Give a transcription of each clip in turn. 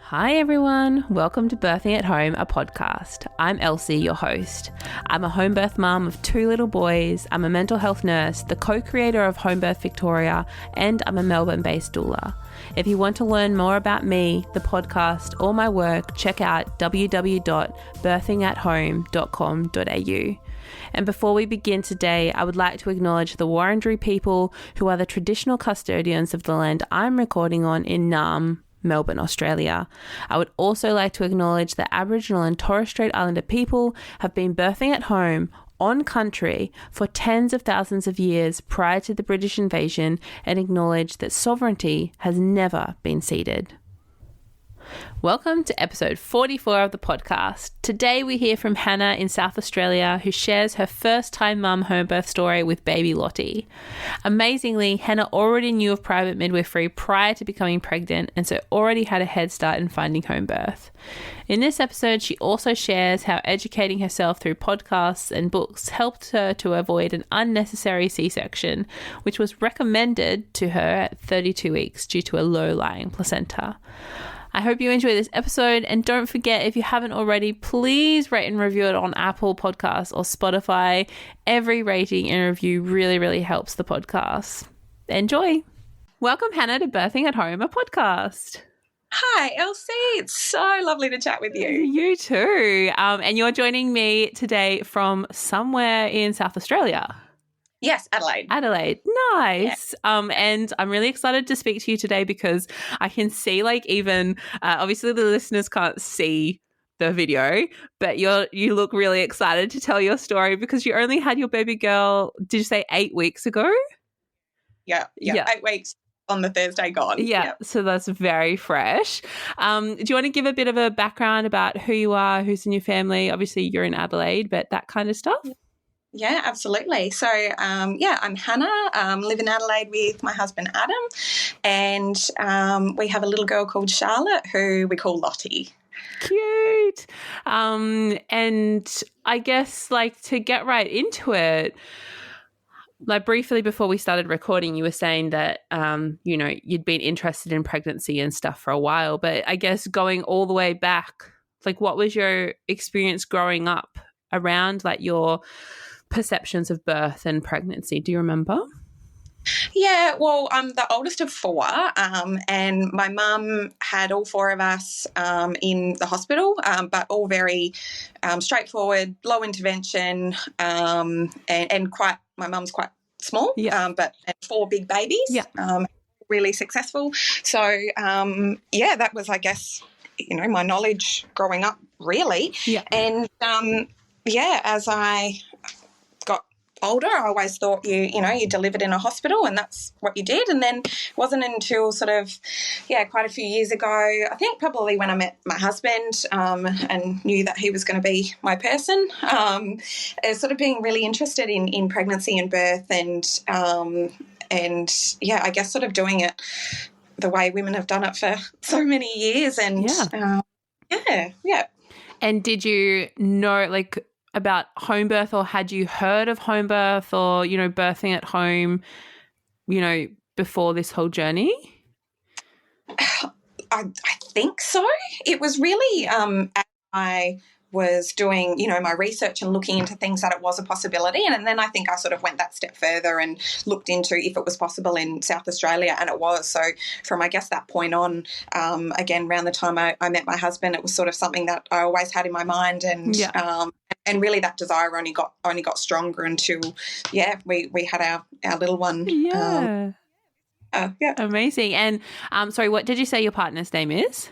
Hi everyone, welcome to Birthing at Home, a podcast. I'm Elsie, your host. I'm a home birth mum of 2 little boys, I'm a mental health nurse, the co-creator of Homebirth Victoria, and I'm a Melbourne-based doula. If you want to learn more about me, the podcast, or my work, check out www.birthingathome.apodcast. And before we begin today, I would like to acknowledge the Wurundjeri people who are the traditional custodians of the land I'm recording on in Naarm, Melbourne, Australia. I would also like to acknowledge that Aboriginal and Torres Strait Islander people have been birthing at home on country for tens of thousands of years prior to the British invasion, and acknowledge that sovereignty has never been ceded. Welcome to episode 44 of the podcast. Today we hear from Hannah in South Australia, who shares her first-time mum home birth story with baby Lottie. Amazingly, Hannah already knew of private midwifery prior to becoming pregnant, and so already had a head start in finding home birth. In this episode, she also shares how educating herself through podcasts and books helped her to avoid an unnecessary C-section, which was recommended to her at 32 weeks due to a low-lying placenta. I hope you enjoy this episode, and don't forget, if you haven't already, please rate and review it on Apple Podcasts or Spotify. Every rating and review really helps the podcast. Enjoy. Welcome, Hannah, to Birthing at Home, a podcast. Hi, Elsie. It's so lovely to chat with you. You too. And you're joining me today from somewhere in South Australia. Yes, Adelaide. Adelaide. Nice. Yeah. And I'm really excited to speak to you today because I can see, like, even obviously the listeners can't see the video, but you look really excited to tell your story because you only had your baby girl, did you say 8 weeks ago? Yeah. 8 weeks on the Thursday gone. Yeah. So that's very fresh. Do you want to give a bit of a background about who you are, who's in your family? Obviously you're in Adelaide, but that kind of stuff? Yeah, absolutely. So, I'm Hannah, live in Adelaide with my husband, Adam, and we have a little girl called Charlotte who we call Lottie. Cute. And I guess, like, to get right into it, like, briefly before we started recording, you were saying that, you'd been interested in pregnancy and stuff for a while, but I guess going all the way back, like, what was your experience growing up around, like, your perceptions of birth and pregnancy? Do you remember? Yeah, well, I'm the oldest of 4, and my mum had all 4 of us in the hospital, but all very straightforward, low intervention, and quite. My mum's quite small, but 4 big babies, really successful. So, that was, I guess, my knowledge growing up, really. Yeah. And as I got older, I always thought you delivered in a hospital and that's what you did. And then it wasn't until sort of, quite a few years ago, I think probably when I met my husband and knew that he was going to be my person, sort of being really interested in pregnancy and birth and I guess sort of doing it the way women have done it for so many years. And And did you know, like, about home birth, or had you heard of home birth or, birthing at home, before this whole journey? I think so. It was really as I was doing, my research and looking into things that it was a possibility. And then I think I sort of went that step further and looked into if it was possible in South Australia, and it was. So from, I guess, that point on, again, around the time I met my husband, it was sort of something that I always had in my mind, and really that desire only got stronger until, we had our little one. Yeah. Amazing. And sorry, what did you say your partner's name is?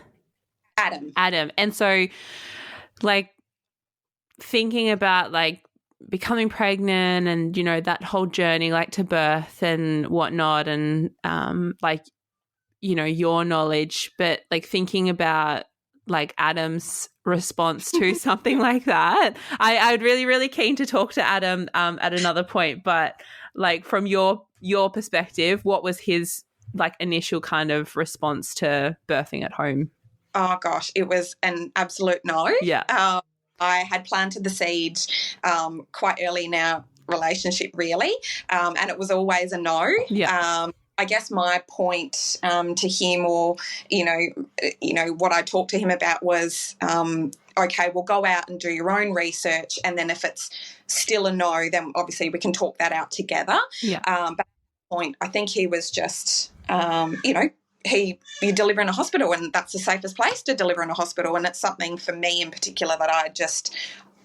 Adam. And so, like, thinking about, like, becoming pregnant and, that whole journey, like, to birth and whatnot, and your knowledge, but, like, thinking about, like, Adam's response to something like that. I'd really keen to talk to Adam at another point, but, like, from your perspective, what was his, like, initial kind of response to birthing at home? Oh, gosh, it was an absolute no. Yeah. I had planted the seed quite early in our relationship, really, and it was always a no. Yeah. I guess my point to him, or what I talked to him about was, okay, well, go out and do your own research, and then if it's still a no, then obviously we can talk that out together. Yeah. But at that point, I think he was just, you deliver in a hospital, and that's the safest place to deliver in a hospital, and it's something for me in particular that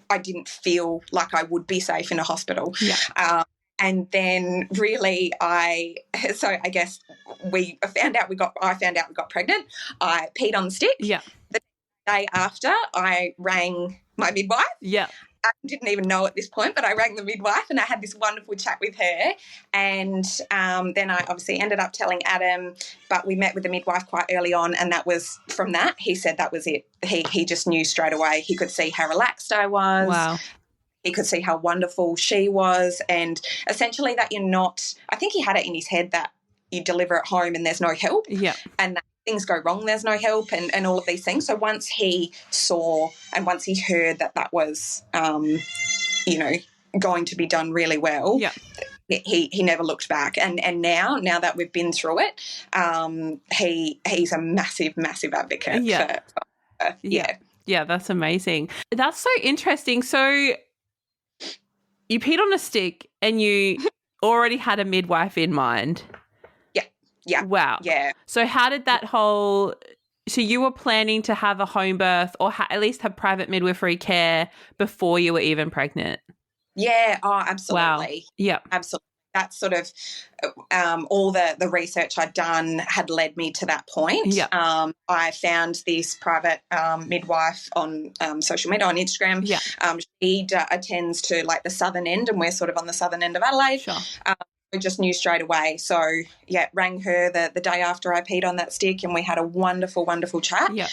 I didn't feel like I would be safe in a hospital. Yeah. And then really I guess I found out we got pregnant. I peed on the stick. Yeah. The day after, I rang my midwife. Yeah. I didn't even know at this point, but I rang the midwife and I had this wonderful chat with her. And then I obviously ended up telling Adam, but we met with the midwife quite early on, and that was from that. He said that was it. He just knew straight away. He could see how relaxed I was. Wow. He could see how wonderful she was, and essentially that you're not – I think he had it in his head that you deliver at home and there's no help. Yeah. And that things go wrong, there's no help, and all of these things. So once he saw and once he heard that was, going to be done really well, yeah, he never looked back. And now that we've been through it, he's a massive, massive advocate for yeah. Yeah, that's amazing. That's so interesting. So you peed on a stick and you already had a midwife in mind. Yeah. Wow. Yeah. So how did that so you were planning to have a home birth or at least have private midwifery care before you were even pregnant? Yeah. Oh, absolutely. Wow. Yeah. Absolutely. That's sort of all the research I'd done had led me to that point. Yeah. I found this private midwife on social media, on Instagram. Yeah. She attends to like the southern end, and we're sort of on the southern end of Adelaide. Sure. We just knew straight away. So, yeah, rang her the day after I peed on that stick, and we had a wonderful, wonderful chat. Yeah.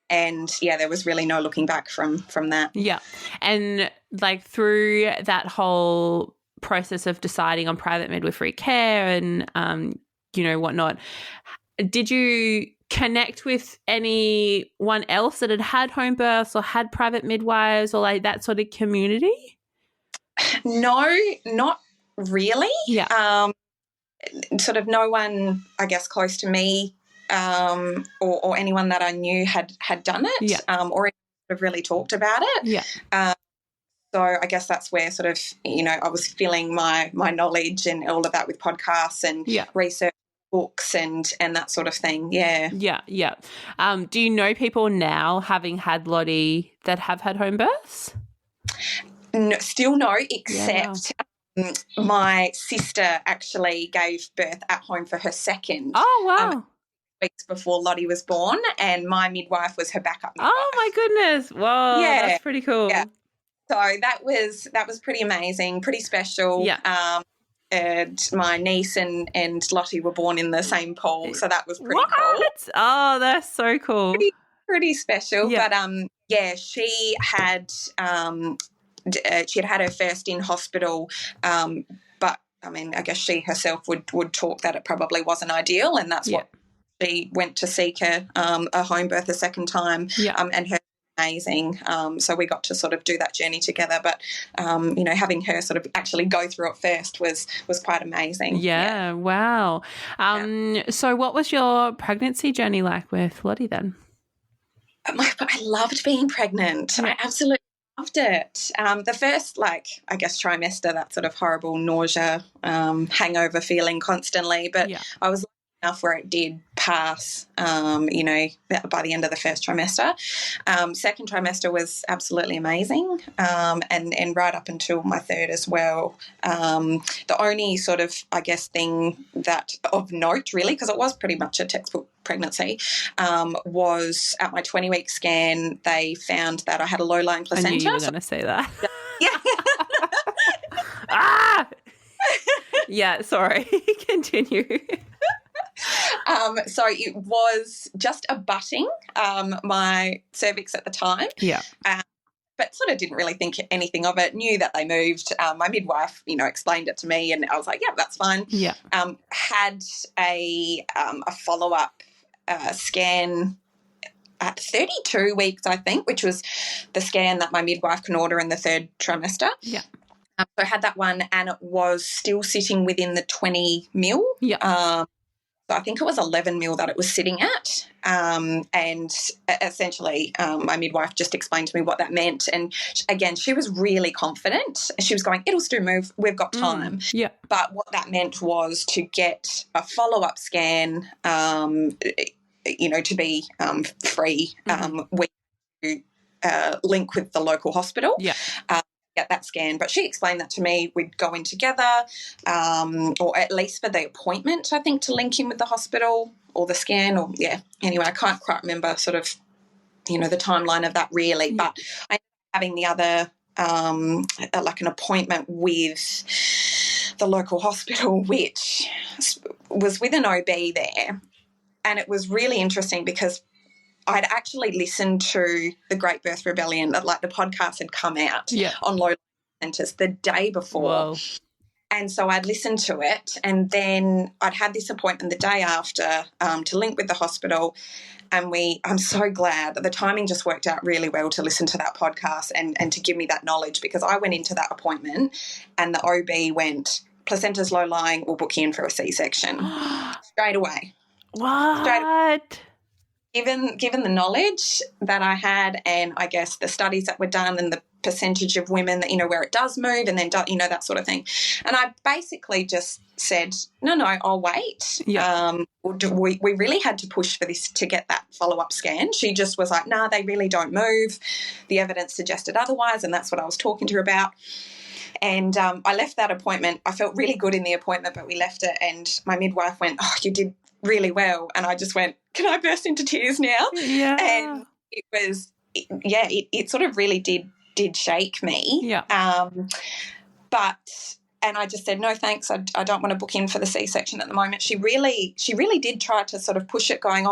And, yeah, there was really no looking back from that. Yeah. And, like, through that whole process of deciding on private midwifery care and, whatnot, did you connect with anyone else that had home births or had private midwives or, like, that sort of community? No, not really. Yeah. Sort of no one, I guess, close to me or anyone that I knew had done it or have really talked about it. Yeah. So I guess that's where sort of, I was filling my knowledge and all of that with podcasts and research books and that sort of thing. Yeah. Yeah, yeah. Do you know people now, having had Lottie, that have had home births? No, still no, except my sister actually gave birth at home for her second. Oh, wow. Weeks before Lottie was born, and my midwife was her backup midwife. Oh, my goodness. Whoa, yeah. That's pretty cool. Yeah. So that was pretty amazing, pretty special. Yeah. And my niece and Lottie were born in the same pool, so that was pretty cool. Oh, that's so cool. Pretty special. Yeah. But she had had her first in hospital, but I mean, I guess she herself would talk that it probably wasn't ideal, and that's what she went to seek a home birth a second time. Yeah. And her amazing. So we got to sort of do that journey together, but having her sort of actually go through it first was quite amazing. Yeah. Wow. So what was your pregnancy journey like with Lottie then? I loved being pregnant. I absolutely loved it. The first, I guess, trimester, that sort of horrible nausea, hangover feeling constantly, but I was lucky enough where it did pass, by the end of the first trimester. Second trimester was absolutely amazing, and right up until my third as well. The only sort of, I guess, thing that of note, really, because it was pretty much a textbook pregnancy, was at my 20-week scan, they found that I had a low-lying placenta. I knew you were going to say that. Yeah. Ah! Yeah, sorry. Continue. So it was just abutting my cervix at the time. Yeah. But sort of didn't really think anything of it, knew that they moved. My midwife, explained it to me, and I was like, yeah, that's fine. Yeah. Had a follow-up scan at 32 weeks, I think, which was the scan that my midwife can order in the third trimester. Yeah. So I had that one, and it was still sitting within the 20 mil. Yeah. So I think it was 11 mil that it was sitting at. And essentially my midwife just explained to me what that meant. And again, she was really confident. She was going, it'll still move. We've got time. Yeah. But what that meant was to get a follow-up scan, to be free. We link with the local hospital. Yeah. Get that scan. But she explained that to me. We'd go in together, or at least for the appointment, I think, to link in with the hospital or the scan, or anyway, I can't quite remember sort of, the timeline of that really. Yeah. But I ended up having the other, like an appointment with the local hospital, which was with an OB there. And it was really interesting because I'd actually listened to the Great Birth Rebellion, that like the podcast had come out on low centres the day before. Whoa. And so I'd listened to it, and then I'd had this appointment the day after to link with the hospital. And I'm so glad that the timing just worked out really well to listen to that podcast and to give me that knowledge, because I went into that appointment and the OB went, placenta's low lying, we'll book you in for a C-section straight away. What? Given the knowledge that I had, and I guess the studies that were done, and the percentage of women that, where it does move, and then, that sort of thing. And I basically just said, no, I'll wait. Yeah. We really had to push for this to get that follow-up scan. She just was like, nah, they really don't move. The evidence suggested otherwise, and that's what I was talking to her about. And I left that appointment. I felt really good in the appointment, but we left it, and my midwife went, oh, you did really well. And I just went, can I burst into tears now? Yeah. And it was, it sort of really did shake me. Yeah. And I just said, no, thanks. I don't want to book in for the C-section at the moment. She really did try to sort of push it, going,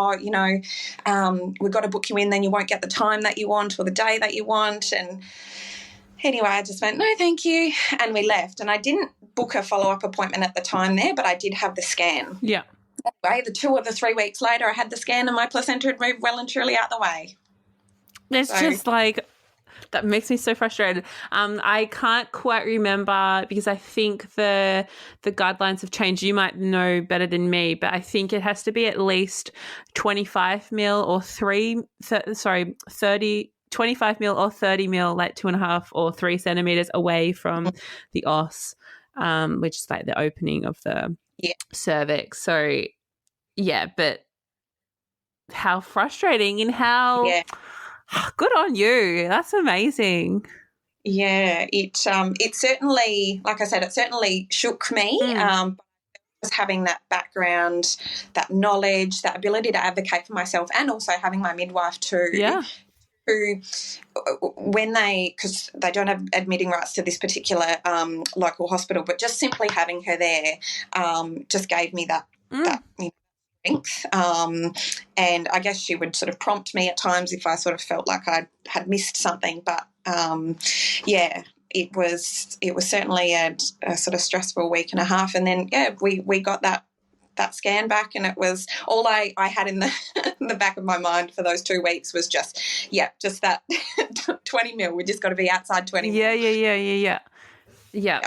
we've got to book you in, then you won't get the time that you want or the day that you want. And anyway, I just went, no, thank you. And we left. And I didn't book a follow-up appointment at the time there, but I did have the scan. Yeah. Anyway, the 2 or the 3 weeks later, I had the scan and my placenta had moved well and truly out the way. It's just like, that makes me so frustrated. I can't quite remember, because I think the guidelines have changed. You might know better than me, but I think it has to be at least 25 mil or 25 mil or 30 mil, like 2.5 or 3 centimeters away from the os, which is like the opening of the cervix. So, but how frustrating, and how good on you. That's amazing. Yeah, it certainly, like I said, it certainly shook me. Just having that background, that knowledge, that ability to advocate for myself, and also having my midwife too. Yeah. Who, because they don't have admitting rights to this particular local hospital, but just simply having her there just gave me that strength. And I guess she would sort of prompt me at times if I sort of felt like I had missed something. But it was certainly a sort of stressful week and a half. And then we got that scan back, and it was all I had in the back of my mind for those 2 weeks was just that 20 mil. We just got to be outside 20 mil. Yeah.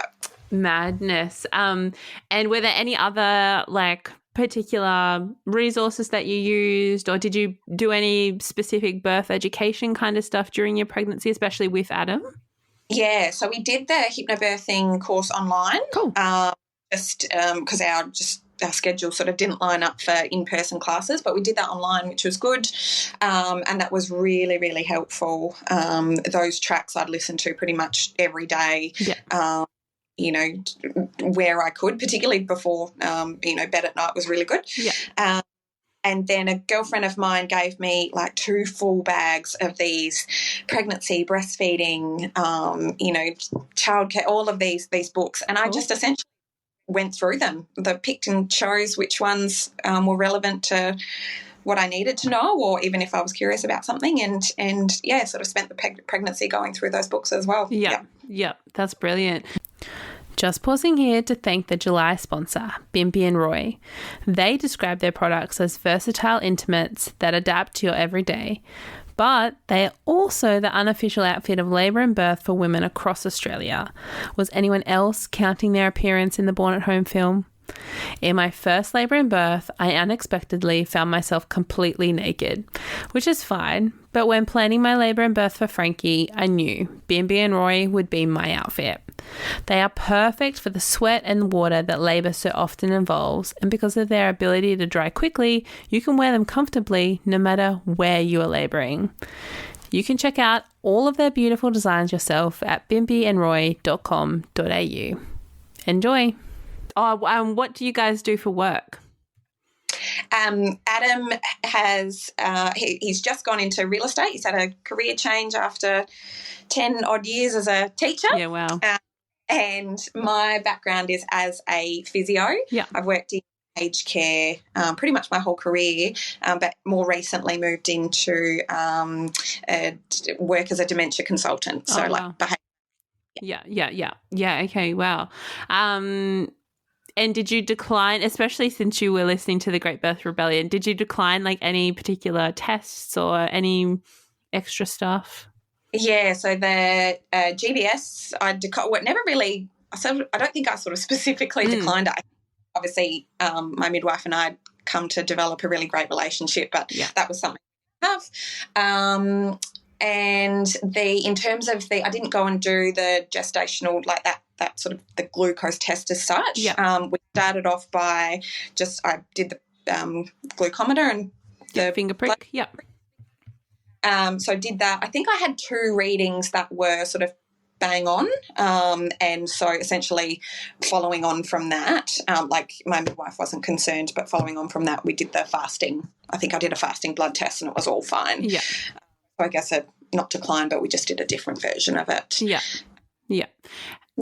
Madness. And were there any other particular resources that you used, or did you do any specific birth education kind of stuff during your pregnancy, especially with Adam? Yeah, so we did the hypnobirthing course online. Cool. Just because our schedule sort of didn't line up for in-person classes, but we did that online, which was good, and that was really, really helpful. Those tracks I'd listen to pretty much every day, where I could, particularly before, bed at night was really good. Yeah. And then a girlfriend of mine gave me 2 full bags of these pregnancy, breastfeeding, childcare, all of these books, and I just essentially went through them. I picked and chose which ones were relevant to what I needed to know, or even if I was curious about something, and sort of spent the pregnancy going through those books as well. Yeah, that's brilliant. Just pausing here to thank the July sponsor, Bimpy and Roy. They describe their products as versatile intimates that adapt to your everyday. but they are also the unofficial outfit of labour and birth for women across Australia. Was anyone else counting their appearance in the Born at Home film? In my first labour and birth, I unexpectedly found myself completely naked, which is fine, but when planning my labour and birth for Frankie, I knew Bimby and Roy would be my outfit. They are perfect for the sweat and water that labour so often involves, and because of their ability to dry quickly, you can wear them comfortably no matter where you are labouring. You can check out all of their beautiful designs yourself at bimbyandroy.com.au. Enjoy! Oh, what do you guys do for work? Adam has he's just gone into real estate. He's had a career change after 10 odd years as a teacher. Yeah, wow. And my background is as a physio. Yeah. I've worked in aged care pretty much my whole career, but more recently moved into work as a dementia consultant. So wow. behaviour. Yeah. Okay, wow. And did you decline, especially since you were listening to the Great Birth Rebellion, did you decline like any particular tests or any extra stuff? Yeah, so the GBS, I don't think I sort of specifically declined it. Obviously, my midwife and I had come to develop a really great relationship, but that was something I have. And in terms of I didn't go and do the gestational like that sort of the glucose test as such. Yeah. We started off by I did the glucometer and the finger prick. Yeah. So I did that. I think I had 2 readings that were sort of bang on. And so essentially following on from that, like my midwife wasn't concerned, but following on from that, we did the fasting. I think I did a fasting blood test and it was all fine. Yeah. So I guess not declined, but we just did a different version of it. Yeah. Yeah.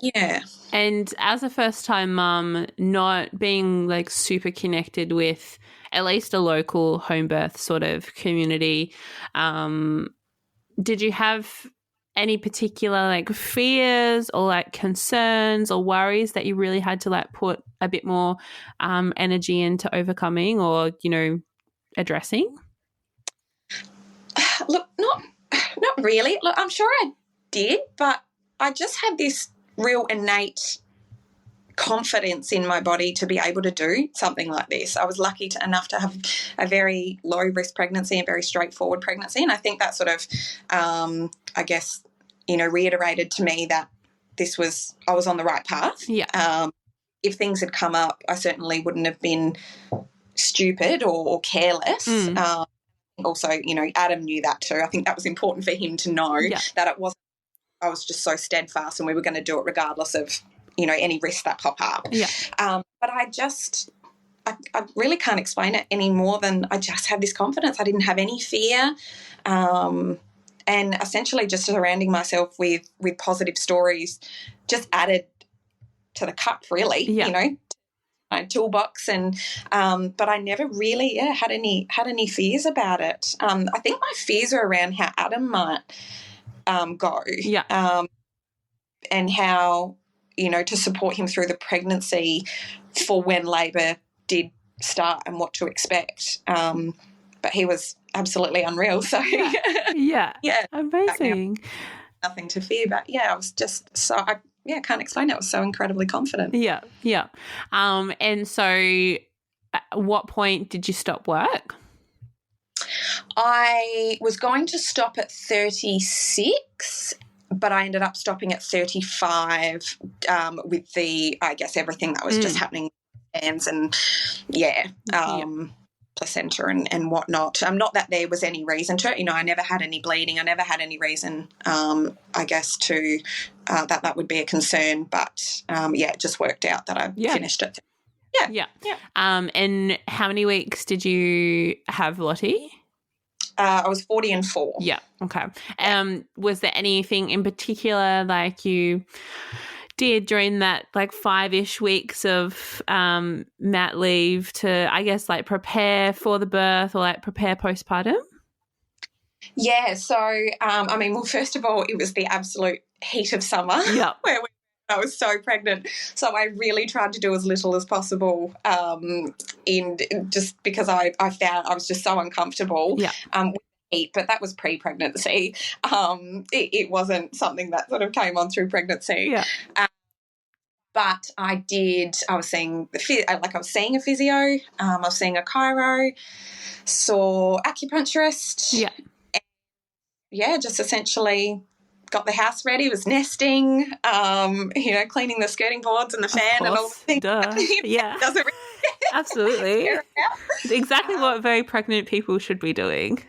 Yeah. And as a first-time mum, not being like super connected with at least a local home birth sort of community, did you have any particular like fears or like concerns or worries that you really had to like put a bit more energy into overcoming or, addressing? Look, not really. Look, I'm sure I did, but I just had this real innate confidence in my body to be able to do something like this. I was lucky enough to have a very low risk pregnancy and very straightforward pregnancy, and I think that sort of, I guess, reiterated to me that I was on the right path. Yeah. If things had come up, I certainly wouldn't have been stupid or careless. Also, Adam knew that too. I think that was important for him to know that it wasn't. I was just so steadfast and we were going to do it regardless of, any risks that pop up. Yeah. But I really can't explain it any more than I just had this confidence. I didn't have any fear. And essentially just surrounding myself with positive stories just added to the cup, really, my toolbox. And but I never really had any fears about it. I think my fears are around how Adam might go. Yeah. And how, to support him through the pregnancy for when labour did start and what to expect. But he was absolutely unreal. So yeah. Amazing. Nothing to fear, but I was just I can't explain it. I was so incredibly confident. Yeah. And so at what point did you stop work? I was going to stop at 36, but I ended up stopping at 35 with everything that was just happening, and placenta and whatnot. Not that there was any reason to it. I never had any bleeding. I never had any reason, I guess, to that would be a concern. But, it just worked out that I finished it. Yeah. And how many weeks did you have Lottie? I was 40 and 4. Yeah, okay. Was there anything in particular like you did during that like 5-ish weeks of mat leave to, I guess, like prepare for the birth or like prepare postpartum? Yeah, so, first of all, it was the absolute heat of summer where I was so pregnant. So I really tried to do as little as possible just because I found I was just so uncomfortable. Yeah. With eat, but that was pre-pregnancy. It wasn't something that sort of came on through pregnancy. Yeah. But I was seeing a physio, I was seeing a chiro, saw acupuncturist. Yeah. And, yeah, just essentially got the house ready, was nesting, cleaning the skirting boards and the fan and all the things. Duh. Yeah. Doesn't really absolutely. Exactly what very pregnant people should be doing.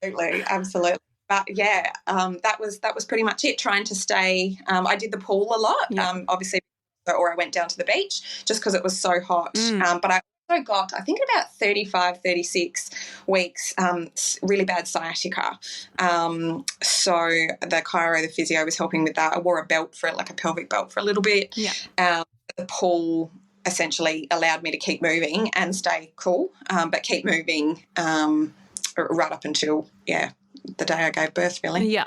Absolutely. But yeah, that was pretty much it. Trying to stay. I did the pool a lot, obviously, or I went down to the beach just because it was so hot. But I also got, I think, about 35, 36 weeks, really bad sciatica. So the chiro, the physio, was helping with that. I wore a belt like a pelvic belt for a little bit. Yeah. The pool essentially allowed me to keep moving and stay cool, but keep moving right up until, the day I gave birth, really. Yeah.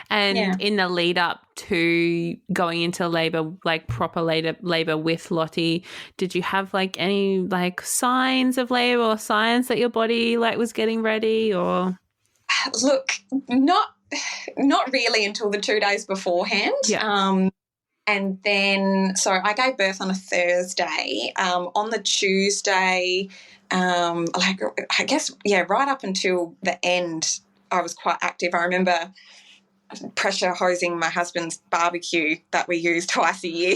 And in the lead up to going into labour, like proper labour with Lottie, did you have like any like signs of labour or signs that your body like was getting ready or? Look, not really until the 2 days beforehand. Yeah. And then, so I gave birth on a Thursday. On the Tuesday, right up until the end, I was quite active. I remember pressure hosing my husband's barbecue that we use twice a year.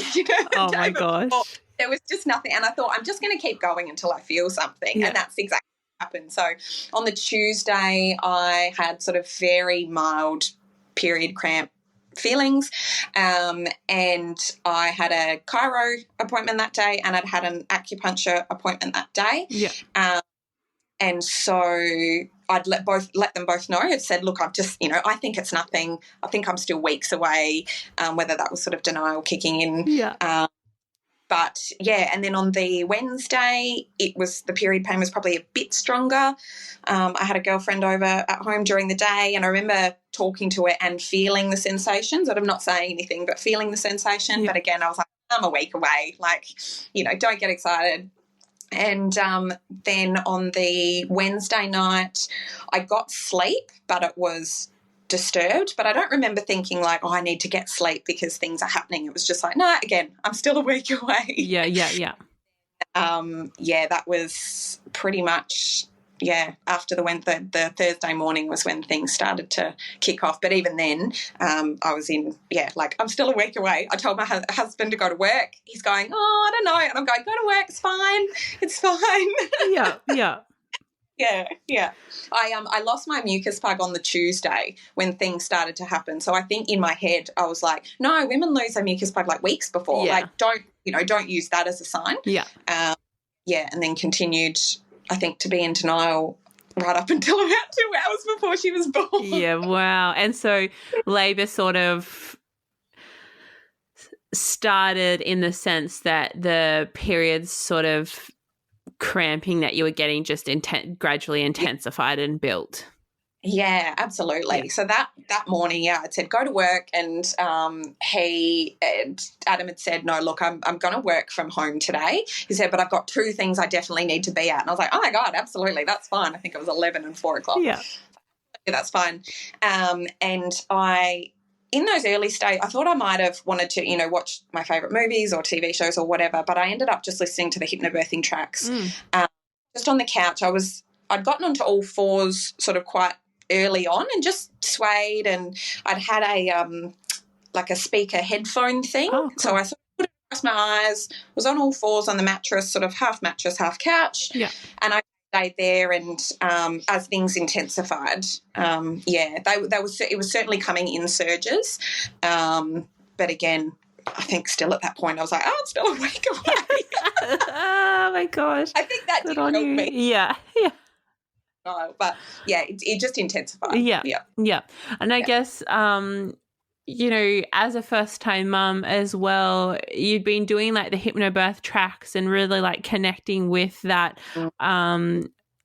Oh, my gosh. There was just nothing. And I thought, I'm just going to keep going until I feel something. Yeah. And that's exactly what happened. So on the Tuesday, I had sort of very mild period cramp feelings, and I had a chiro appointment that day, and I'd had an acupuncture appointment that day. Yeah. And so I'd let them both know. It said, look, I've just, I think it's nothing. I think I'm still weeks away, whether that was sort of denial kicking in. Yeah. But, and then on the Wednesday, the period pain was probably a bit stronger. I had a girlfriend over at home during the day, and I remember talking to her and feeling the sensations. I'm not saying anything, but feeling the sensation. Yeah. But again, I was like, I'm a week away. Like, don't get excited. And then on the Wednesday night, I got sleep, but it was disturbed. But I don't remember thinking like, I need to get sleep because things are happening. It was just like, no, again, I'm still a week away. Yeah. That was pretty much, after the Thursday morning was when things started to kick off. But even then, I was I'm still a week away. I told my husband to go to work. He's going, I don't know. And I'm going, go to work. It's fine. It's fine. Yeah. Yeah. I lost my mucus plug on the Tuesday when things started to happen. So I think in my head I was like, no, women lose their mucus plug like weeks before. Yeah. Like don't use that as a sign. Yeah. And then continued, I think, to be in denial right up until about 2 hours before she was born. Yeah, wow. And so labour sort of started in the sense that the periods sort of cramping that you were getting just gradually intensified and built. Yeah, absolutely. Yeah. So that morning, I said, go to work, and Adam had said, no, look, I'm going to work from home today. He said, but I've got 2 things I definitely need to be at. And I was like, oh, my God, absolutely, that's fine. I think it was 11 and 4 o'clock. Yeah, that's fine. And in those early stages, I thought I might have wanted to, watch my favourite movies or TV shows or whatever, but I ended up just listening to the hypnobirthing tracks. Just on the couch. I'd gotten onto all fours sort of quite early on and just swayed, and I'd had a speaker headphone thing. Oh, cool. So I sort of put it across my eyes, was on all fours on the mattress, sort of half mattress, half couch. Yeah. And I stayed there, and as things intensified, it was certainly coming in surges. But again, I think still at that point I was like, I'm still a week away. Oh my gosh. I think that did help me. Yeah. But it just intensified. Yeah. And I guess as a first time mum as well, you'd been doing like the hypnobirth tracks and really like connecting with that.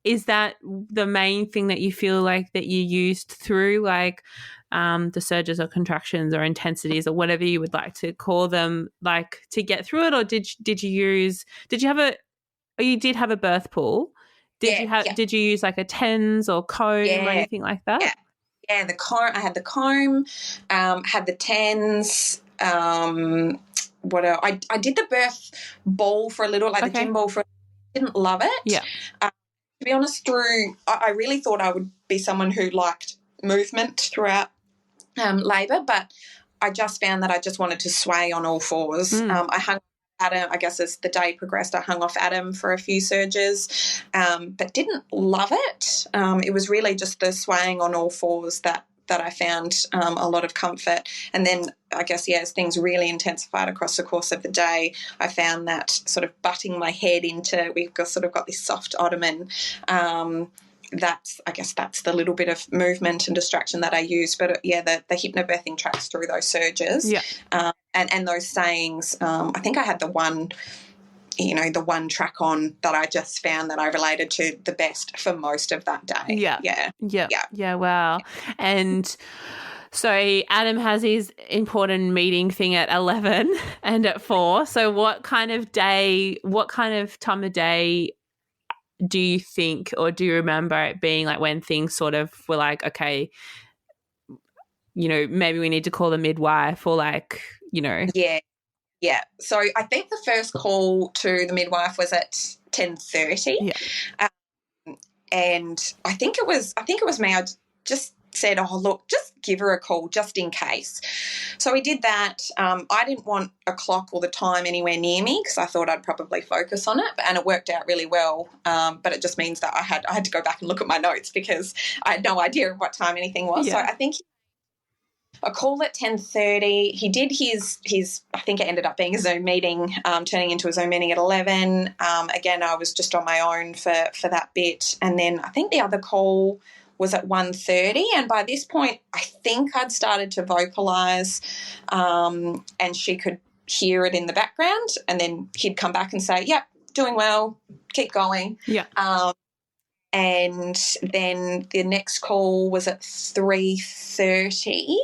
Is that the main thing that you feel like that you used through like the surges or contractions or intensities or whatever you would like to call them, like to get through it? Or you did have a birth pool Did you use like a TENS or comb or anything like that? Yeah, the comb. I had the comb, had the TENS. What else? I did the birth ball for a little, like the gym ball for. Didn't love it. Yeah. To be honest, I really thought I would be someone who liked movement throughout labour, but I just found that I just wanted to sway on all fours. I hung Adam, I guess as the day progressed, I hung off Adam for a few surges, but didn't love it. It was really just the swaying on all fours that I found a lot of comfort. And then I guess, as things really intensified across the course of the day, I found that sort of butting my head into, we've sort of got this soft ottoman, that's the little bit of movement and distraction that I use. But, the hypnobirthing tracks through those surges. Yeah. And those sayings, I think I had the one track on that I just found that I related to the best for most of that day. Yeah, wow. And so Adam has his important meeting thing at 11 and at 4. So what kind of time of day do you think, or do you remember it being like when things sort of were like, okay, maybe we need to call the midwife, or like, Yeah. So I think the first call to the midwife was at 10:30. Yeah. And I think it was me. I just said, oh, look, just give her a call just in case. So we did that. I didn't want a clock or the time anywhere near me because I thought I'd probably focus on it, and it worked out really well. But it just means that I had to go back and look at my notes because I had no idea what time anything was. Yeah. So I think a call at 10:30. He did his. I think it ended up being a Zoom meeting, turning into a Zoom meeting at 11. Again, I was just on my own for that bit, and then I think the other call was at 1:30, and by this point, I think I'd started to vocalise, and she could hear it in the background, and then he'd come back and say, "Yep, doing well, keep going." Yeah. And then the next call was at 3:30.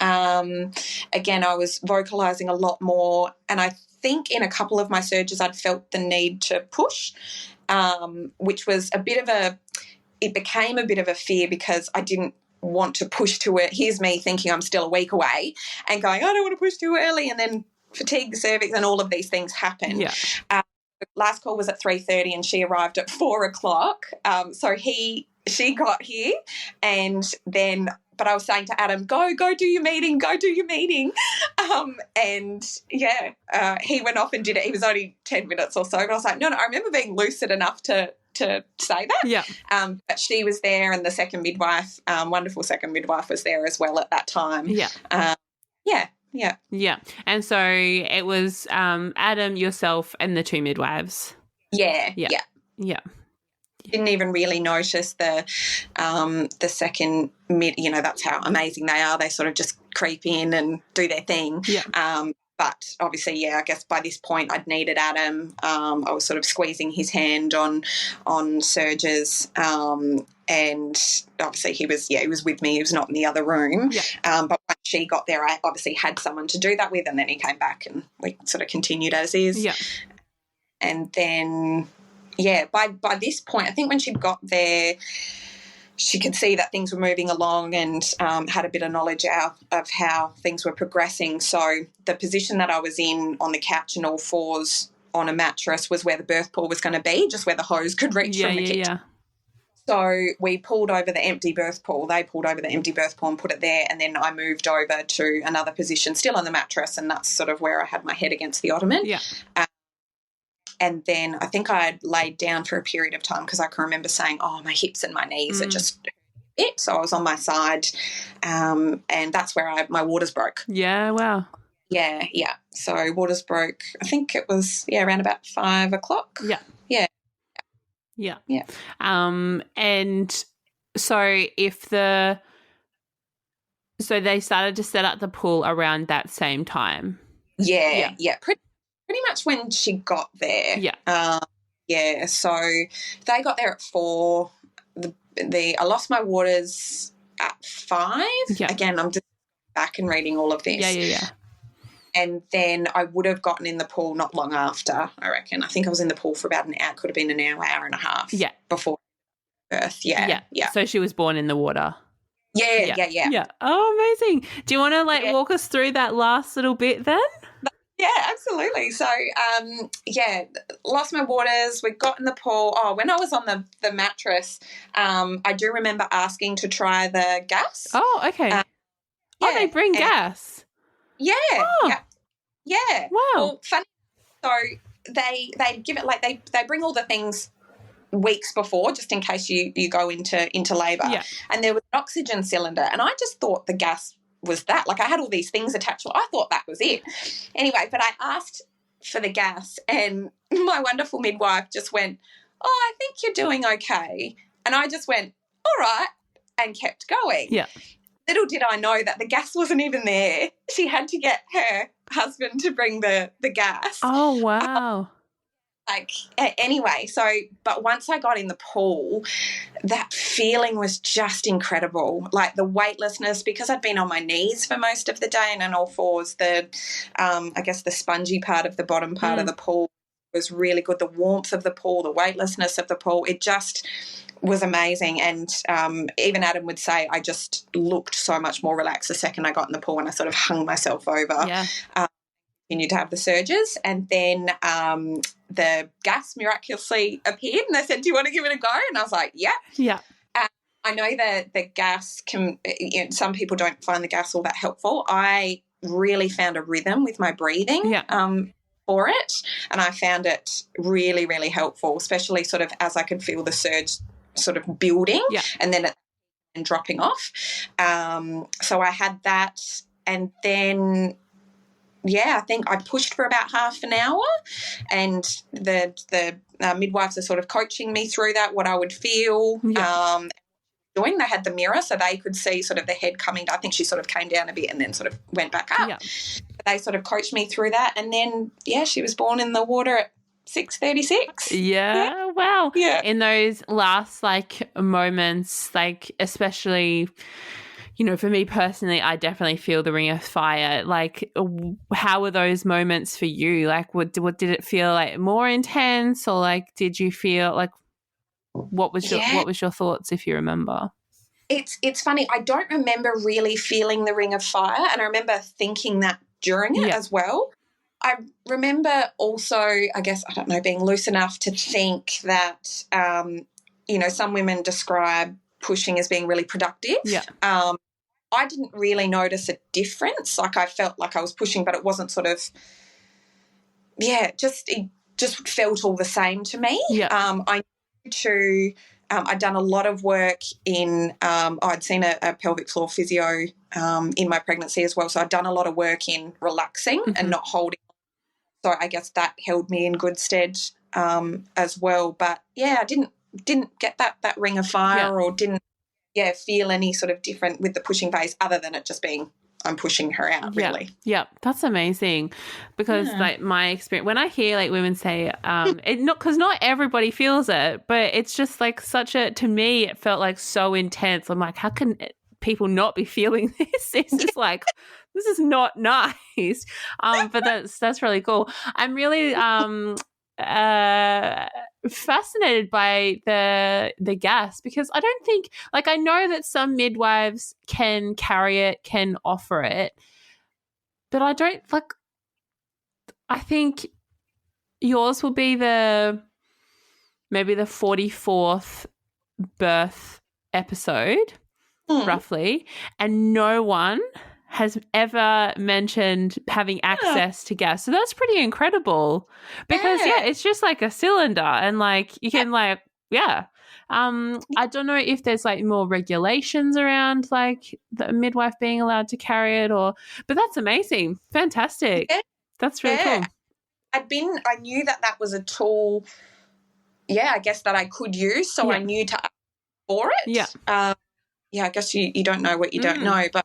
Again, I was vocalising a lot more, and I think in a couple of my surges I'd felt the need to push, which was it became a bit of a fear because I didn't want to push to it. Here's me thinking I'm still a week away and going, I don't want to push too early, and then fatigue the cervix and all of these things happen. Yeah. The last call was at 3:30 and she arrived at 4:00. So she got here, and then but I was saying to Adam, go do your meeting, he went off and did it. He was only 10 minutes or so, but I was like, no, I remember being lucid enough to say that. Yeah. But she was there, and the second midwife, wonderful second midwife, was there as well at that time. Yeah. Yeah. And so it was Adam, yourself, and the 2 midwives. Yeah. Didn't even really notice the second mid. That's how amazing they are. They sort of just creep in and do their thing. Yeah. But obviously, I guess by this point I'd needed Adam. I was sort of squeezing his hand on surges, and obviously he was with me. He was not in the other room. Yeah. But when she got there, I obviously had someone to do that with, and then he came back and we sort of continued as is. Yeah. And then, by this point, I think when she got there, she could see that things were moving along and had a bit of knowledge of how things were progressing. So the position that I was in on the couch and all fours on a mattress was where the birth pool was going to be, just where the hose could reach from the kitchen. Yeah. So we pulled over the empty birth pool. They pulled over the empty birth pool and put it there, and then I moved over to another position, still on the mattress, and that's sort of where I had my head against the ottoman. Yeah. And then I think I had laid down for a period of time because I can remember saying, oh, my hips and my knees are just it. So I was on my side, and that's where my waters broke. Yeah, wow. Yeah. So waters broke, I think it was, around about 5:00. Yeah. And so so they started to set up the pool around that same time. Yeah. Pretty much when she got there. Yeah. So they got there at 4. I lost my waters at 5. Yeah. Again, I'm just back and reading all of this. Yeah. And then I would have gotten in the pool not long after, I reckon. I think I was in the pool for about an hour. It could have been an hour, hour and a half before birth. Yeah. So she was born in the water. Yeah. Oh, amazing. Do you want to walk us through that last little bit then? Yeah, absolutely. So, lost my waters. We got in the pool. Oh, when I was on the mattress, I do remember asking to try the gas. Oh, okay. They bring gas. Yeah. Oh. Yeah. Wow. Well, funny. So they give it they bring all the things weeks before, just in case you go into labour. Yeah. And there was an oxygen cylinder, and I just thought the gas was that. Like, I had all these things attached to it. I thought that was it. Anyway, but I asked for the gas, and my wonderful midwife just went, "Oh, I think you're doing okay." And I just went, "All right," and kept going. Yeah. Little did I know that the gas wasn't even there. She had to get her husband to bring the gas. Oh, wow. Anyway, but once I got in the pool, that feeling was just incredible. Like, the weightlessness, because I'd been on my knees for most of the day and on all fours, the spongy part of the bottom part of the pool was really good. The warmth of the pool, the weightlessness of the pool, it just was amazing. And even Adam would say I just looked so much more relaxed the second I got in the pool, and I sort of hung myself over. Yeah. Continued to have the surges, and then the gas miraculously appeared, and they said, "Do you want to give it a go?" And I was like, "Yeah." Yeah. I know that the gas can, some people don't find the gas all that helpful. I really found a rhythm with my breathing for it, and I found it really, really helpful, especially sort of as I could feel the surge sort of building and then dropping off. So I had that, and then I think I pushed for about half an hour, and the midwives are sort of coaching me through that, what I would feel. They had the mirror so they could see sort of the head coming. I think she sort of came down a bit and then sort of went back up. Yeah. They sort of coached me through that, and then, she was born in the water at 6:36. Yeah, wow. Yeah. In those last, moments, especially, for me personally, I definitely feel the ring of fire. How were those moments for you? What did it feel more intense, or did you feel what was your thoughts, if you remember? It's funny. I don't remember really feeling the ring of fire, and I remember thinking that during it as well. I remember also, I guess, I don't know, being loose enough to think that, some women describe pushing as being really productive. Yeah. I didn't really notice a difference. I felt like I was pushing, but it wasn't sort of, it just felt all the same to me. Yeah. I'd done a lot of work in, I'd seen a pelvic floor physio in my pregnancy as well, so I'd done a lot of work in relaxing and not holding. So I guess that held me in good stead as well. But, I didn't get that ring of fire or didn't feel any sort of different with the pushing phase, other than it just being I'm pushing her out, really. Yeah, that's amazing, because my experience, when I hear women say because not everybody feels it, but it's just to me it felt so intense. I'm like, how can people not be feeling this? It's just this is not nice. But that's really cool. I'm really fascinated by the gas, because I don't think, I know that some midwives can carry it, can offer it, but I don't I think yours will be maybe the 44th birth episode roughly, and no one has ever mentioned having access to gas. So that's pretty incredible, because it's just a cylinder, and you can I don't know if there's more regulations around the midwife being allowed to carry it, but that's amazing. Fantastic. Yeah. That's really cool. I knew that was a tool, I guess, that I could use, so I knew to ask for it. Yeah. I guess you don't know what you don't know, but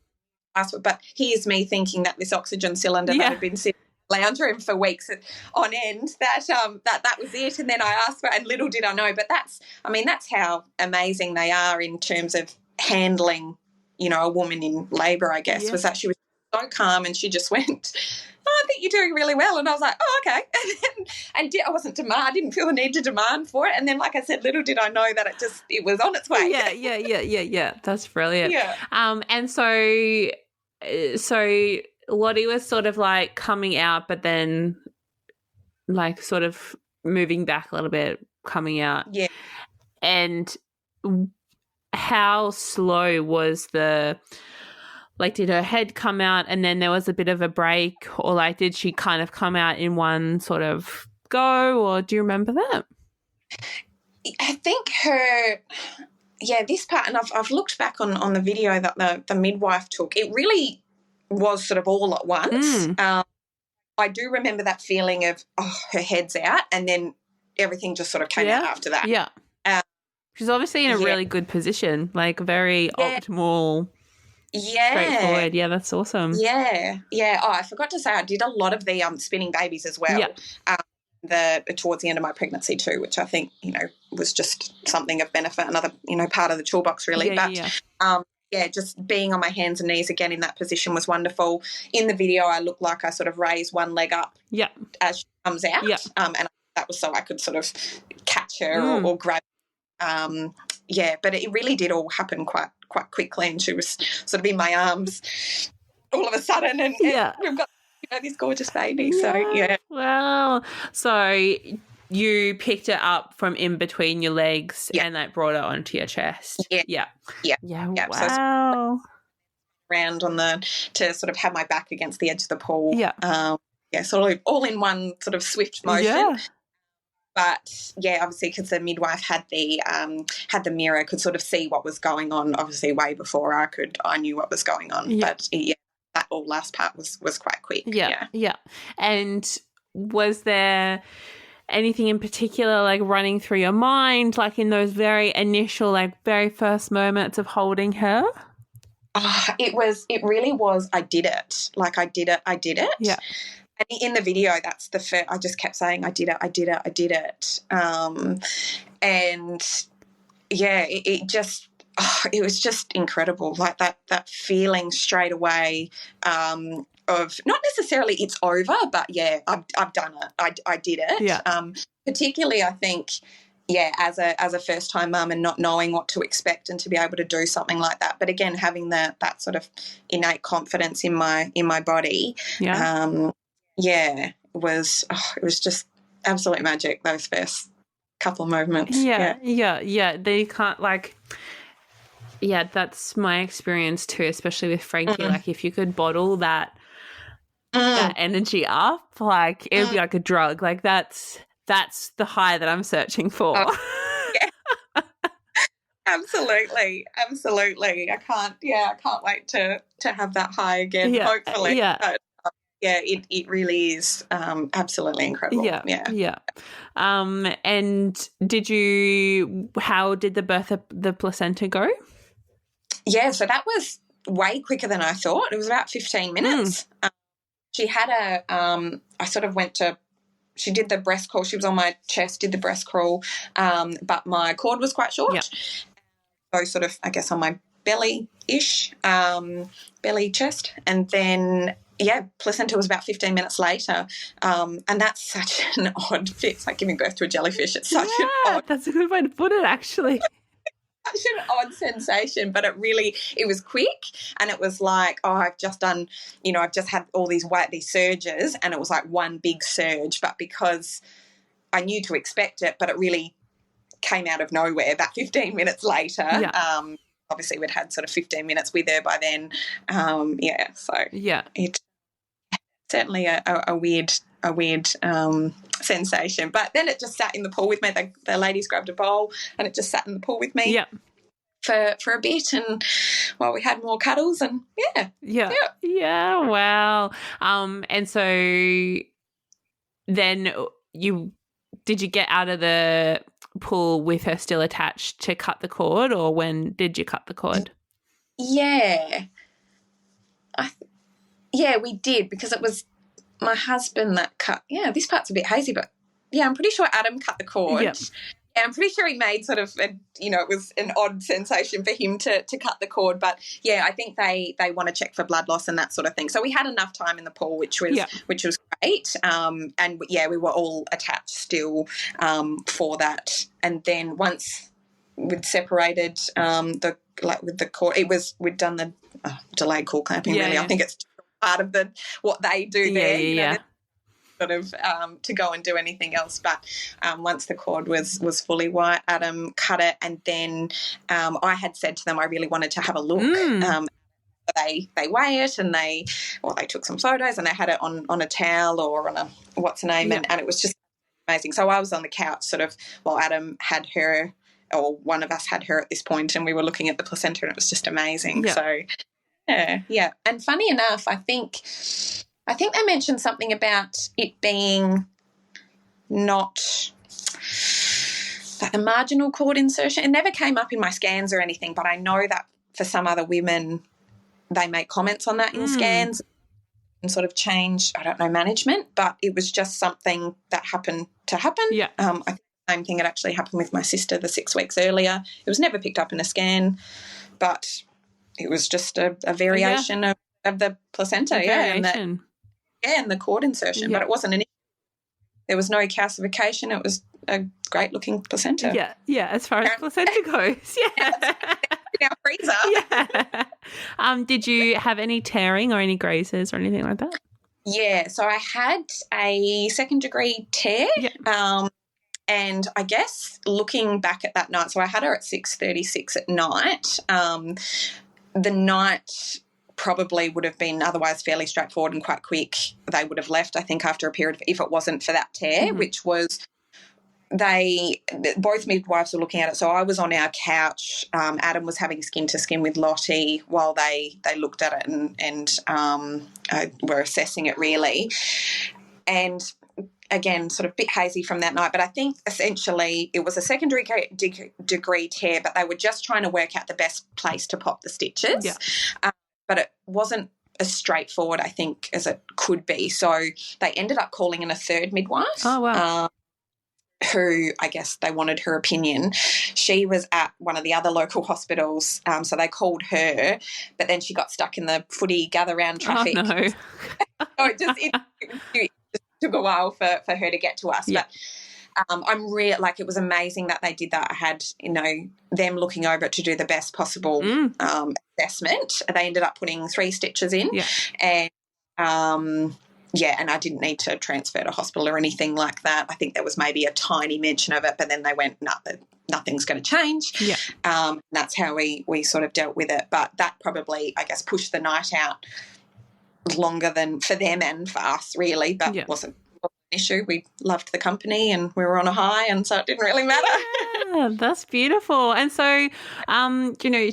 here's me thinking that this oxygen cylinder that had been sitting in the lounge room for weeks on end, that was it. And then I asked for it, and little did I know. But that's how amazing they are in terms of handling, a woman in labour, I guess, was that she was so calm, and she just went, I think you're doing really well. And I was like, oh, okay. I wasn't I didn't feel the need to demand for it. And then, like I said, little did I know that it was on its way. Yeah. That's brilliant. Yeah. And so Lottie was sort of like coming out, but then like sort of moving back a little bit, coming out. Yeah. And how slow was did her head come out and then there was a bit of a break, or like did she kind of come out in one sort of go, or do you remember that? I think this part, and I've looked back on the video that the midwife took, it really was sort of all at once. I do remember that feeling of, her head's out, and then everything just sort of came out after that. Yeah. She's obviously in a really good position, like very optimal. Yeah. Straightforward. Yeah, that's awesome. Yeah. Oh, I forgot to say I did a lot of the spinning babies as well. Yeah. Towards the end of my pregnancy too, which I think, was just something of benefit, another, part of the toolbox really. Just being on my hands and knees again in that position was wonderful. In the video I look like I sort of raise one leg up as she comes out. Yeah. And that was so I could sort of catch her or grab. But it really did all happen quite quickly, and she was sort of in my arms all of a sudden, and we've got this gorgeous baby. So wow. So you picked it up from in between your legs and like brought it onto your chest. Yeah. Wow. So around to sort of have my back against the edge of the pool. Sort of all in one sort of swift motion. But obviously, because the midwife had the mirror, could sort of see what was going on. Obviously, way before I knew what was going on. But that all last part was quite quick. Yeah. And was there anything in particular like running through your mind, like in those very initial, like very first moments of holding her? It really was. I did it. Like I did it. Yeah. And in the video, that's the first. I just kept saying, I did it. It was just incredible. Like that feeling straight away of not necessarily it's over, but I've done it. I did it. Yeah. Particularly, I think, as a first time mum and not knowing what to expect and to be able to do something like that. But again, having that sort of innate confidence in my body. Yeah. It was just absolute magic, those first couple of movements. Yeah. They can't that's my experience too, especially with Frankie. Like if you could bottle that energy up, like it would be like a drug. Like that's the high that I'm searching for. Absolutely. I can't wait to have that high again, hopefully. Yeah. But, it really is absolutely incredible. Yeah. And how did the birth of the placenta go? Yeah, so that was way quicker than I thought. It was about 15 minutes. She had she did the breast crawl. She was on my chest, did the breast crawl, but my cord was quite short. Yep. So sort of, I guess, on my belly-ish, belly chest. And then placenta was about 15 minutes later, and that's such an odd fit. It's like giving birth to a jellyfish. It's such an odd... That's a good way to put it, actually. Such an odd sensation, but it was quick, and it was like, I've just done, I've just had all these surges, and it was like one big surge, but because I knew to expect it, but it really came out of nowhere about 15 minutes later. Yeah. Obviously, we'd had sort of 15 minutes with her by then. It's certainly a weird sensation. But then it just sat in the pool with me. The ladies grabbed a bowl and it just sat in the pool with me for a bit, and while we had more cuddles, and wow. And so then did you get out of the pool with her still attached to cut the cord, or when did you cut the cord? Yeah. We did, because it was my husband that cut. Yeah, this part's a bit hazy, but I'm pretty sure Adam cut the cord. Yep. Yeah, I'm pretty sure he made sort of, it was an odd sensation for him to cut the cord. But, yeah, I think they want to check for blood loss and that sort of thing. So we had enough time in the pool, which was great. And, yeah, we were all attached still for that. And then once we'd separated with the cord, we'd done the delayed cord clamping, really. Yeah. I think it's part of what they do there. Yeah. Sort of to go and do anything else, but once the cord was fully white, Adam cut it, and then I had said to them I really wanted to have a look. They weigh it, and they took some photos, and they had it on a towel or on a and it was just amazing. So I was on the couch sort of while Adam had her, or one of us had her at this point, and we were looking at the placenta, and it was just amazing. So yeah. And funny enough, I think they mentioned something about it being not like the marginal cord insertion. It never came up in my scans or anything, but I know that for some other women they make comments on that in scans and sort of change, I don't know, management, but it was just something that happened to happen. Yeah. I think the same thing had actually happened with my sister the 6 weeks earlier. It was never picked up in a scan, but it was just a variation of the placenta. And the cord insertion, but it wasn't there was no calcification. It was a great-looking placenta. Yeah, as far as placenta goes, in our freezer. Yeah. Did you have any tearing or any grazes or anything like that? Yeah, so I had a second-degree tear, and I guess looking back at that night, so I had her at 6:36 at night. The night probably would have been otherwise fairly straightforward and quite quick. They would have left, I think, after a period of, if it wasn't for that tear, which was both midwives were looking at it. So I was on our couch. Adam was having skin to skin with Lottie while they looked at it and were assessing it really. And again, sort of a bit hazy from that night, but I think essentially it was a secondary degree tear, but they were just trying to work out the best place to pop the stitches. Yeah. But it wasn't as straightforward, I think, as it could be. So they ended up calling in a third midwife. Oh, wow. Who I guess they wanted her opinion. She was at one of the other local hospitals, so they called her, but then she got stuck in the footy gather-round traffic. Oh, no. So it just took a while for her to get to us. Yeah. But it was amazing that they did that. I had, them looking over it to do the best possible assessment. They ended up putting 3 stitches in and I didn't need to transfer to hospital or anything like that. I think there was maybe a tiny mention of it, but then they went, nothing's going to change. Yeah. That's how we sort of dealt with it. But that probably, I guess, pushed the night out longer than for them and for us, really, but wasn't an issue. We loved the company and we were on a high, and so it didn't really matter. Yeah, that's beautiful. And so,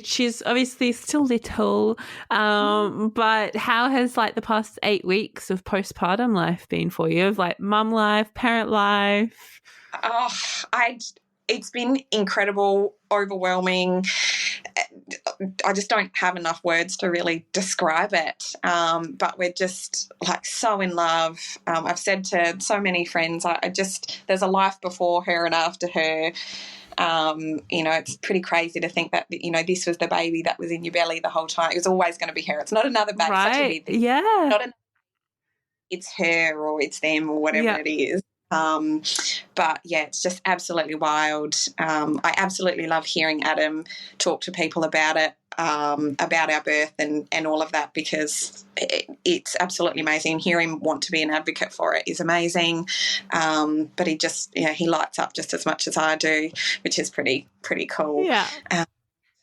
she's obviously still little, but how has the past 8 weeks of postpartum life been for you, of mum life, parent life? Oh, it's been incredible, overwhelming. I just don't have enough words to really describe it, but we're just so in love. I've said to so many friends, there's a life before her and after her. It's pretty crazy to think that, this was the baby that was in your belly the whole time. It was always going to be her. It's not another baby. Right. Such a yeah. It's her or it's them or whatever it is. But yeah, it's just absolutely wild. I absolutely love hearing Adam talk to people about it, about our birth and all of that, because it's absolutely amazing. Hear him want to be an advocate for it is amazing. But he lights up just as much as I do, which is pretty cool. Yeah.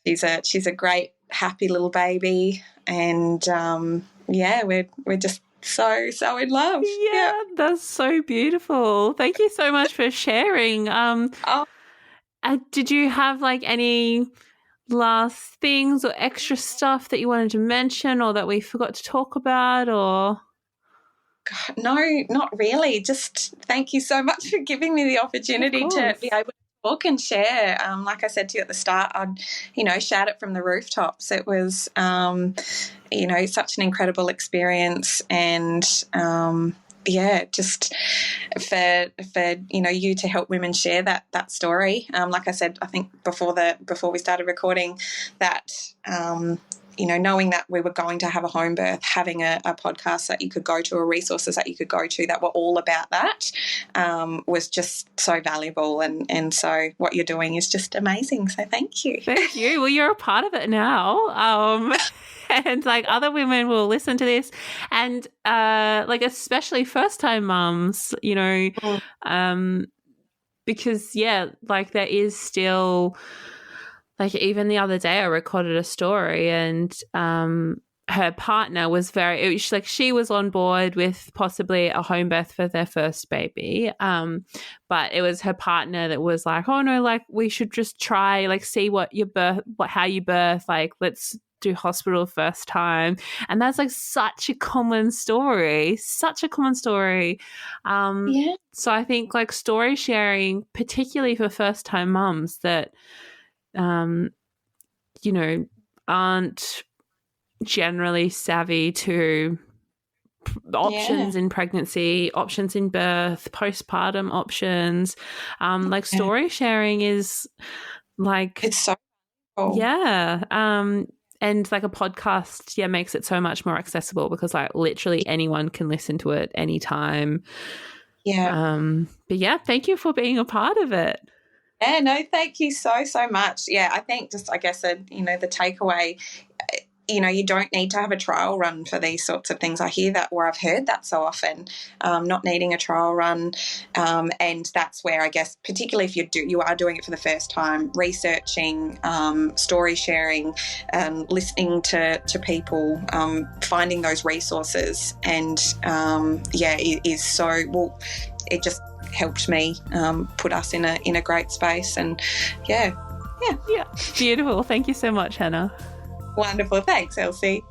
She's a great, happy little baby, and we're just so in love. Yeah, that's so beautiful. Thank you so much for sharing. Did you have any last things or extra stuff that you wanted to mention or that we forgot to talk about, or? God, no, not really. Just thank you so much for giving me the opportunity to be able to talk and share. Like I said to you at the start, I'd, shout it from the rooftops. It was, such an incredible experience, and just for you to help women share that story. Like I said, I think before we started recording, that knowing that we were going to have a home birth, having a podcast that you could go to, or resources that you could go to that were all about that, was just so valuable. And so what you're doing is just amazing. So thank you. Thank you. Well, you're a part of it now. And like other women will listen to this, and like especially first time mums, because like there is still, like even the other day I recorded a story, and her partner was she was on board with possibly a home birth for their first baby, but it was her partner that was like, oh no, like we should just try, like see how you birth, like let's do hospital first time. And that's like such a common story. So I think like story sharing, particularly for first time mums that aren't generally savvy to options in pregnancy, options in birth, postpartum options, like story sharing is like, it's so cool. And like a podcast, makes it so much more accessible, because like literally anyone can listen to it anytime. But thank you for being a part of it. Yeah, no, thank you so much. Yeah, I think just, I guess, the takeaway, you don't need to have a trial run for these sorts of things. I hear that, or I've heard that so often, not needing a trial run. And that's where, I guess, particularly if you are doing it for the first time, researching, story sharing, listening to people, finding those resources, and it is so, well, it just helped me put us in a great space. And yeah. Beautiful. Thank you so much, Hannah. Wonderful. Thanks, Elsie.